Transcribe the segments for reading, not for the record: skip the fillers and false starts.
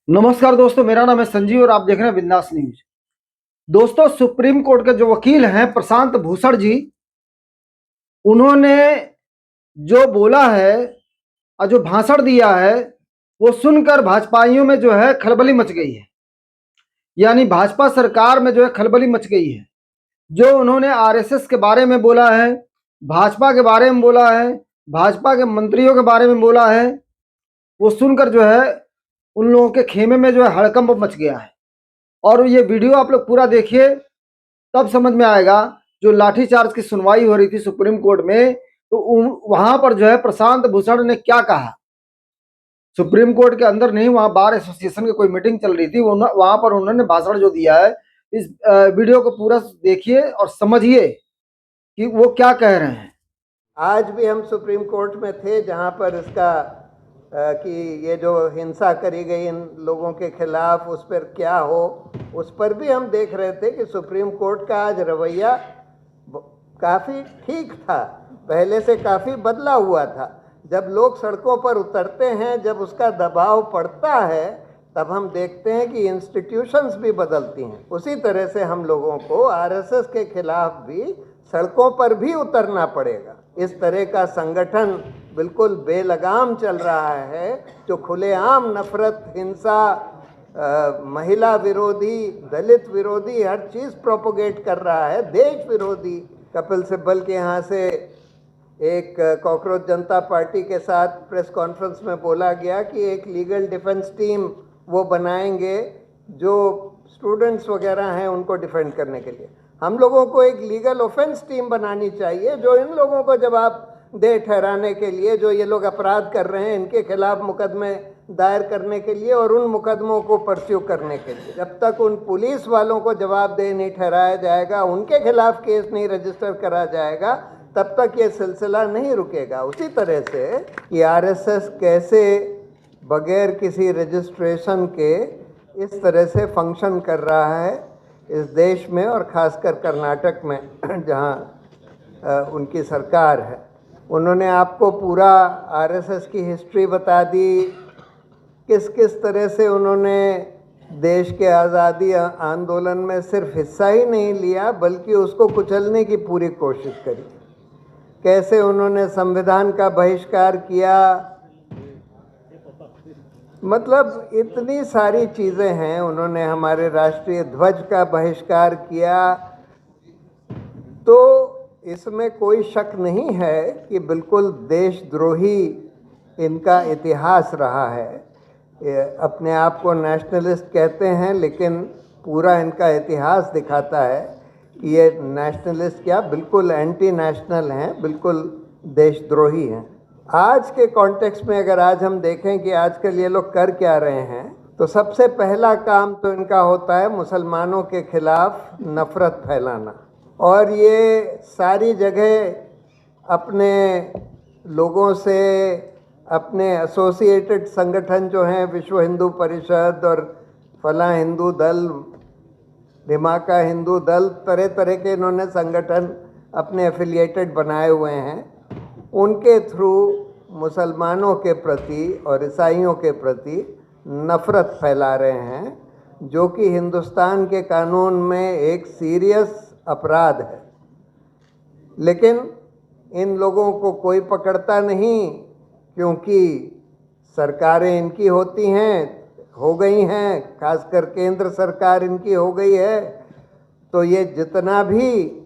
नमस्कार दोस्तों, मेरा नाम है संजीव और आप देख रहे हैं बिंदास न्यूज। दोस्तों, सुप्रीम कोर्ट के जो वकील हैं प्रशांत भूषण जी, उन्होंने जो बोला है और जो भाषण दिया है वो सुनकर भाजपाइयों में जो है खलबली मच गई है। यानी भाजपा सरकार में जो है खलबली मच गई है। जो उन्होंने आरएसएस के बारे में बोला है, भाजपा के बारे में बोला है, भाजपा के मंत्रियों के बारे में बोला है, वो सुनकर जो है उन लोगों के खेमे में जो है हड़कंप मच गया है। और ये वीडियो आप लोग पूरा देखिए, तब समझ में आएगा। जो लाठीचार्ज की सुनवाई हो रही थी सुप्रीम कोर्ट में, तो वहां पर जो है प्रशांत भूषण ने क्या कहा। सुप्रीम कोर्ट के अंदर नहीं, वहां बार एसोसिएशन की कोई मीटिंग चल रही थी, वहां पर उन्होंने भाषण जो दिया है। इस वीडियो को पूरा देखिए और समझिए कि वो क्या कह रहे हैं। आज भी हम सुप्रीम कोर्ट में थे जहां पर इसका कि ये जो हिंसा करी गई इन लोगों के खिलाफ उस पर क्या हो, उस पर भी हम देख रहे थे कि सुप्रीम कोर्ट का आज रवैया काफ़ी ठीक था, पहले से काफ़ी बदला हुआ था। जब लोग सड़कों पर उतरते हैं, जब उसका दबाव पड़ता है, तब हम देखते हैं कि इंस्टीट्यूशंस भी बदलती हैं। उसी तरह से हम लोगों को आरएसएस के खिलाफ भी सड़कों पर भी उतरना पड़ेगा। इस तरह का संगठन बिल्कुल बेलगाम चल रहा है, जो खुलेआम नफरत, हिंसा, महिला विरोधी, दलित विरोधी हर चीज़ प्रोपोगेट कर रहा है, देश विरोधी। कपिल सिब्बल के यहाँ से एक कॉकरोच जनता पार्टी के साथ प्रेस कॉन्फ्रेंस में बोला गया कि एक लीगल डिफेंस टीम वो बनाएंगे जो स्टूडेंट्स वगैरह हैं उनको डिफेंड करने के लिए। हम लोगों को एक लीगल ऑफेंस टीम बनानी चाहिए जो इन लोगों को जवाब दे ठहराने के लिए, जो ये लोग अपराध कर रहे हैं इनके खिलाफ मुकदमे दायर करने के लिए और उन मुकदमों को परस्यू करने के लिए। जब तक उन पुलिस वालों को जवाबदेह नहीं ठहराया जाएगा, उनके खिलाफ केस नहीं रजिस्टर करा जाएगा, तब तक ये सिलसिला नहीं रुकेगा। उसी तरह से कि आरएसएस कैसे बगैर किसी रजिस्ट्रेशन के इस तरह से फंक्शन कर रहा है इस देश में, और ख़ासकर कर्नाटक में जहाँ उनकी सरकार है। उन्होंने आपको पूरा आरएसएस की हिस्ट्री बता दी, किस किस तरह से उन्होंने देश के आज़ादी आंदोलन में सिर्फ हिस्सा ही नहीं लिया बल्कि उसको कुचलने की पूरी कोशिश करी। कैसे उन्होंने संविधान का बहिष्कार किया, मतलब इतनी सारी चीज़ें हैं। उन्होंने हमारे राष्ट्रीय ध्वज का बहिष्कार किया। तो इसमें कोई शक नहीं है कि बिल्कुल देशद्रोही इनका इतिहास रहा है। अपने आप को नेशनलिस्ट कहते हैं, लेकिन पूरा इनका इतिहास दिखाता है कि ये नेशनलिस्ट क्या, बिल्कुल एंटी नेशनल हैं, बिल्कुल देशद्रोही हैं। आज के कॉन्टेक्स्ट में अगर आज हम देखें कि आजकल ये लोग कर क्या रहे हैं, तो सबसे पहला काम तो इनका होता है मुसलमानों के खिलाफ नफरत फैलाना। और ये सारी जगह अपने लोगों से, अपने एसोसिएटेड संगठन जो हैं, विश्व हिंदू परिषद और फला हिंदू दल, धिमाका हिंदू दल, तरह तरह के इन्होंने संगठन अपने एफिलिएटेड बनाए हुए हैं। उनके थ्रू मुसलमानों के प्रति और ईसाइयों के प्रति नफ़रत फैला रहे हैं, जो कि हिंदुस्तान के कानून में एक सीरियस अपराध है। लेकिन इन लोगों को कोई पकड़ता नहीं, क्योंकि सरकारें इनकी होती हैं, हो गई हैं, खासकर केंद्र सरकार इनकी हो गई है। तो ये जितना भी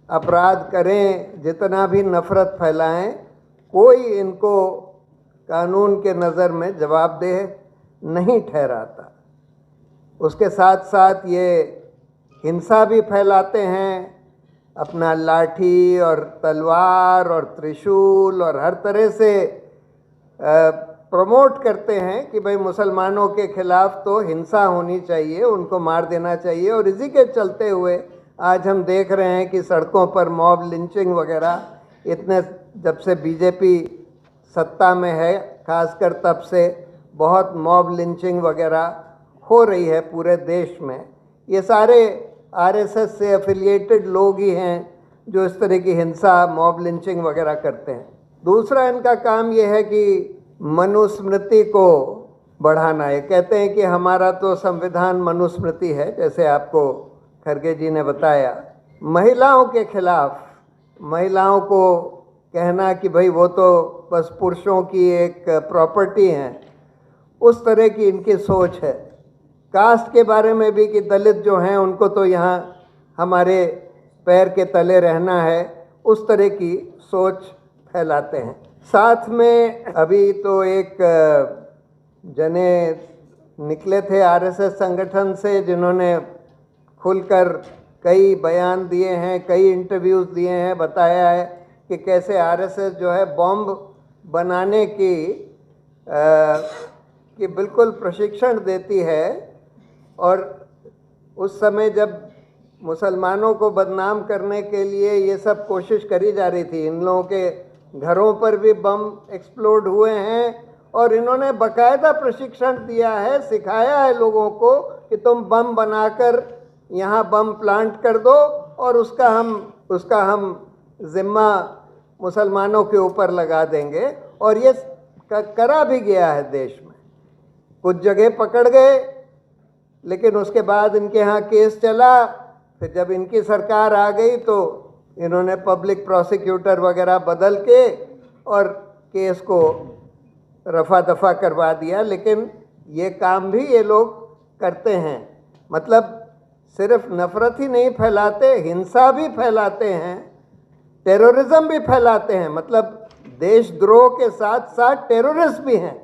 अपराध करें, जितना भी नफ़रत फैलाएं, कोई इनको कानून के नज़र में जवाबदेह नहीं ठहराता। उसके साथ साथ ये हिंसा भी फैलाते हैं, अपना लाठी और तलवार और त्रिशूल और हर तरह से प्रमोट करते हैं कि भाई मुसलमानों के खिलाफ तो हिंसा होनी चाहिए, उनको मार देना चाहिए। और इसी के चलते हुए आज हम देख रहे हैं कि सड़कों पर मॉब लिंचिंग वगैरह इतने, जब से बीजेपी सत्ता में है खासकर, तब से बहुत मॉब लिंचिंग वगैरह हो रही है पूरे देश में। ये सारे आरएसएस से एफिलिएटेड लोग ही हैं जो इस तरह की हिंसा, मॉब लिंचिंग वगैरह करते हैं। दूसरा इनका काम ये है कि मनुस्मृति को बढ़ाना है। कहते हैं कि हमारा तो संविधान मनुस्मृति है, जैसे आपको खरगे जी ने बताया। महिलाओं के खिलाफ, महिलाओं को कहना कि भाई वो तो बस पुरुषों की एक प्रॉपर्टी है, उस तरह की इनकी सोच है। कास्ट के बारे में भी कि दलित जो हैं उनको तो यहाँ हमारे पैर के तले रहना है, उस तरह की सोच फैलाते हैं। साथ में अभी तो एक जने निकले थे आरएसएस संगठन से, जिन्होंने खुलकर कई बयान दिए हैं, कई इंटरव्यूज़ दिए हैं, बताया है कि कैसे आरएसएस जो है बॉम्ब बनाने की बिल्कुल प्रशिक्षण देती है। और उस समय जब मुसलमानों को बदनाम करने के लिए ये सब कोशिश करी जा रही थी, इन लोगों के घरों पर भी बम एक्सप्लोड हुए हैं और इन्होंने बाकायदा प्रशिक्षण दिया है, सिखाया है लोगों को कि तुम बम बनाकर यहाँ बम प्लांट कर दो और उसका हम जिम्मा मुसलमानों के ऊपर लगा देंगे। और ये करा भी गया है देश में। कुछ जगह पकड़ गए, लेकिन उसके बाद इनके यहाँ केस चला। फिर जब इनकी सरकार आ गई तो इन्होंने पब्लिक प्रोसिक्यूटर वगैरह बदल के और केस को रफा दफा करवा दिया। लेकिन ये काम भी ये लोग करते हैं। मतलब सिर्फ नफरत ही नहीं फैलाते, हिंसा भी फैलाते हैं, टेररिज्म भी फैलाते हैं। मतलब देशद्रोह के साथ साथ टेररिस्ट भी हैं,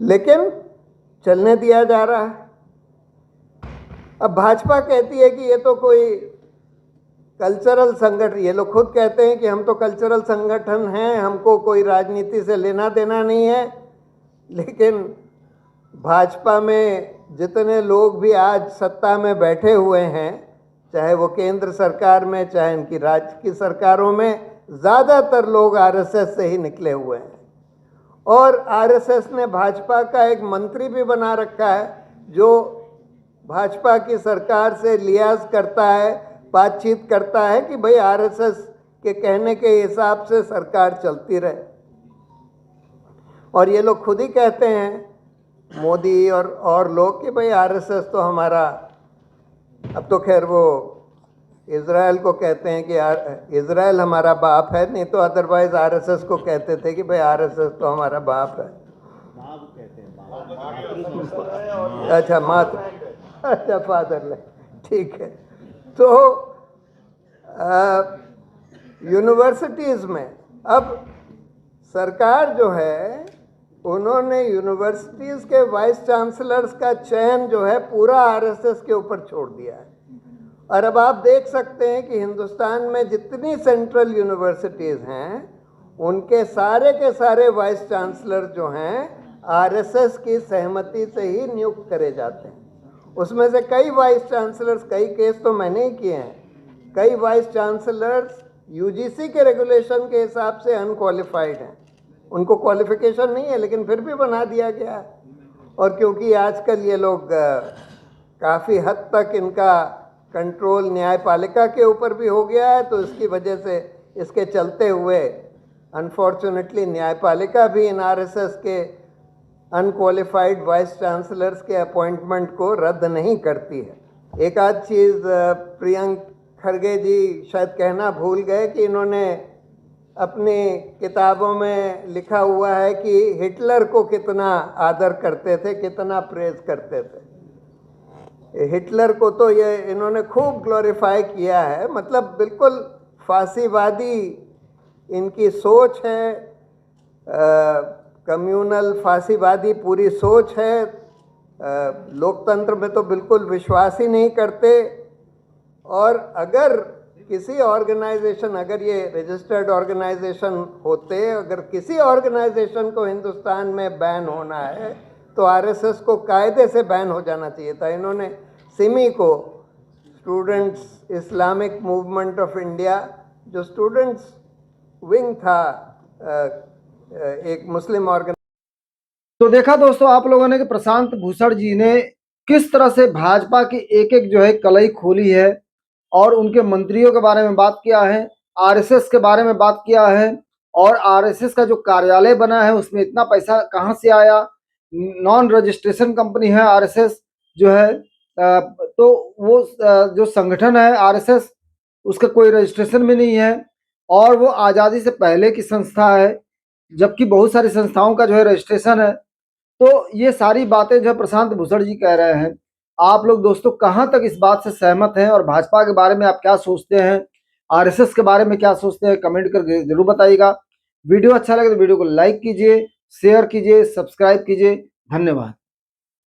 लेकिन चलने दिया जा रहा है। अब भाजपा कहती है कि ये तो कोई कल्चरल संगठन, ये लोग खुद कहते हैं कि हम तो कल्चरल संगठन हैं, हमको कोई राजनीति से लेना देना नहीं है। लेकिन भाजपा में जितने लोग भी आज सत्ता में बैठे हुए हैं, चाहे वो केंद्र सरकार में, चाहे इनकी राज्य की सरकारों में, ज़्यादातर लोग आरएसएस से ही निकले हुए हैं। और आरएसएस ने भाजपा का एक मंत्री भी बना रखा है, जो भाजपा की सरकार से लियाज करता है, बातचीत करता है कि भाई आरएसएस के कहने के हिसाब से सरकार चलती रहे। और ये लोग खुद ही कहते हैं, मोदी और लोग, कि भाई आरएसएस तो हमारा, अब तो खैर वो इजराइल को कहते हैं कि इजराइल हमारा बाप है, नहीं तो अदरवाइज आरएसएस को कहते थे कि भाई आरएसएस तो हमारा बाप है। अच्छा, मात्र, अच्छा, फादरलैंड, ठीक है। तो यूनिवर्सिटीज़ में अब सरकार जो है, उन्होंने यूनिवर्सिटीज़ के वाइस चांसलर्स का चयन जो है पूरा आरएसएस के ऊपर छोड़ दिया है। और अब आप देख सकते हैं कि हिंदुस्तान में जितनी सेंट्रल यूनिवर्सिटीज़ हैं, उनके सारे के सारे वाइस चांसलर जो हैं आरएसएस की सहमति से ही नियुक्त करे जाते हैं। उसमें से कई वाइस चांसलर्स, कई केस तो मैंने ही किए हैं, कई वाइस चांसलर्स यूजीसी के रेगुलेशन के हिसाब से अनक्वालिफाइड हैं, उनको क्वालिफिकेशन नहीं है, लेकिन फिर भी बना दिया गया। और क्योंकि आजकल ये लोग काफ़ी हद तक इनका कंट्रोल न्यायपालिका के ऊपर भी हो गया है, तो इसकी वजह से, इसके चलते हुए अनफॉर्चुनेटली न्यायपालिका भी इन आरएसएस के अनक्वालिफाइड वाइस चांसलर्स के अपॉइंटमेंट को रद्द नहीं करती है। एक आध चीज़ प्रियंक खरगे जी शायद कहना भूल गए कि इन्होंने अपनी किताबों में लिखा हुआ है कि हिटलर को कितना आदर करते थे, कितना प्रेज करते थे। हिटलर को तो ये इन्होंने खूब ग्लोरीफाई किया है। मतलब बिल्कुल फांसीवादी इनकी सोच है, कम्युनल फांसीवादी पूरी सोच है। लोकतंत्र में तो बिल्कुल विश्वास ही नहीं करते। और अगर किसी ऑर्गेनाइजेशन, अगर ये रजिस्टर्ड ऑर्गेनाइजेशन होते, अगर किसी ऑर्गेनाइजेशन को हिंदुस्तान में बैन होना है तो आरएसएस को कायदे से बैन हो जाना चाहिए था। इन्होंने सिमी को, students Islamic movement of India, जो स्टूडेंट्स विंग था एक मुस्लिम ऑर्गेनाइजेशन। तो देखा दोस्तों आप लोगों ने कि प्रशांत भूषण जी ने किस तरह से भाजपा की एक एक जो है कलई खोली है और उनके मंत्रियों के बारे में बात किया है, आरएसएस के बारे में बात किया है, और आरएसएस का जो कार्यालय बना है उसमें इतना पैसा कहां से आया, नॉन रजिस्ट्रेशन कंपनी है आरएसएस जो है। तो वो जो संगठन है आरएसएस, उसका कोई रजिस्ट्रेशन भी नहीं है और वो आज़ादी से पहले की संस्था है, जबकि बहुत सारी संस्थाओं का जो है रजिस्ट्रेशन है। तो ये सारी बातें जो है प्रशांत भूषण जी कह रहे हैं। आप लोग दोस्तों कहाँ तक इस बात से सहमत हैं और भाजपा के बारे में आप क्या सोचते हैं, आरएसएस के बारे में क्या सोचते हैं, कमेंट करके जरूर बताइएगा। वीडियो अच्छा लगे तो वीडियो को लाइक कीजिए, शेयर कीजिए, सब्सक्राइब कीजिए। धन्यवाद।